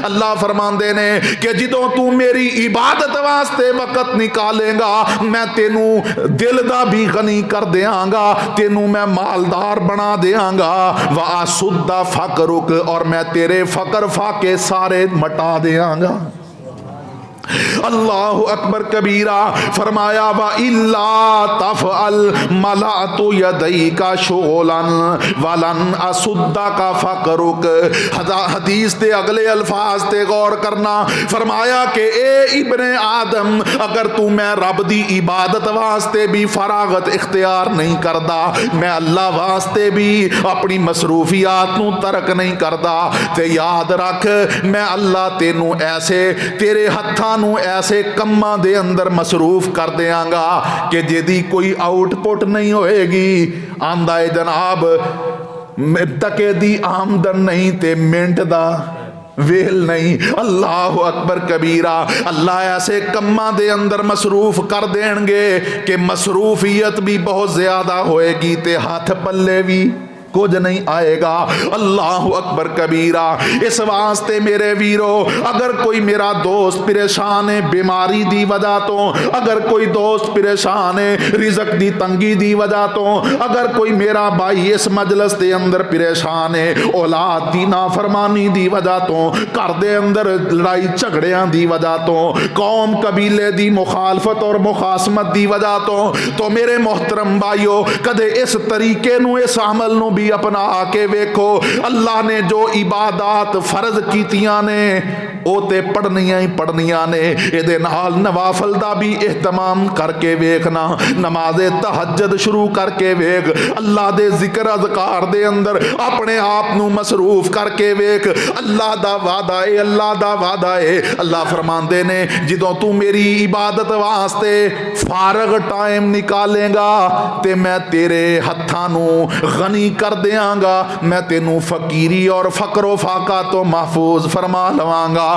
अल्लाह फरमांदे ने कि जदों तू मेरी इबादत वास्ते वक़्त निकालेगा मैं तेनू दिल दा भी गनी कर देंगा, तेनू मैं मालदार बना देंगा। वा सुद्दा फकरुक, और मैं तेरे फकर फाके सारे मटा देंगा। अल्लाह अकबर कबीरा। फरमाया व इल्ला तफअल मलातु यदई का शोलन वलन असुद्दा का फकरुक। हदीस के अगले अल्फाज ते गौर करना। फरमाया कि ए इब्ने आदम, अगर तू मैं रब दी इबादत वास्ते भी फरागत इख्तियार नहीं करदा, मैं अल्लाह वास्ते भी अपनी मसरूफियात नू तरक नहीं करदा, ते याद रख मैं अल्लाह तेनू ऐसे तेरे हत्थां ऐसे कम्मा दे अंदर मसरूफ कर देंगा कि जिहदी कोई आउटपुट नहीं होएगी। आंदा है जनाब टके दी आमदन नहीं ते मिंट दा वेल नहीं। अल्लाह अकबर कबीरा। अल्लाह ऐसे कम्मा दे अंदर मसरूफ कर देंगे कि मसरूफियत भी बहुत ज्यादा होएगी ते हाथ पल्ले भी कुछ नहीं आएगा। अल्लाह अकबर कबीरा। इस वास्ते मेरे वीरो, अगर कोई मेरा दोस्त परेशान है बीमारी दी वजह तो, अगर कोई दोस्त परेशान है रिज़्क दी तंगी दी वजह तो, अगर कोई मेरा भाई इस मजलिस के अंदर परेशान है औलाद दी नाफरमानी दी वजह तो, घर दे अंदर लड़ाई झगड़ियां दी वजह तो, कौम कबीले दी मुखालफत और मुखासमत दी वजह तो मेरे मोहतरम भाइयों, कदे इस तरीके नू इस अमल नू अपना के वेखो। अल्लाह ने जो इबादत फर्ज कीतियां ने वो ते पढ़नियां ही पढ़नियां ने, इहदे नाल नवाफल दा भी एहतमाम करके वेखना। नमाज़े तहज्जुद शुरू करके वेख, अल्लाह दे जिक्र अज़कार दे अंदर अपने आप नू मसरूफ करके वेख। अल्लाह दा वादा है, अल्लाह दा वादा है। अल्लाह फरमांदे ने जदों तू मेरी इबादत वास्ते फारग टाइम निकालेगा ते मैं तेरे हत्थां नू गनी कर देंगा, मैं तेनू फकीरी और फकरो फाका तो महफूज फरमा लवांगा।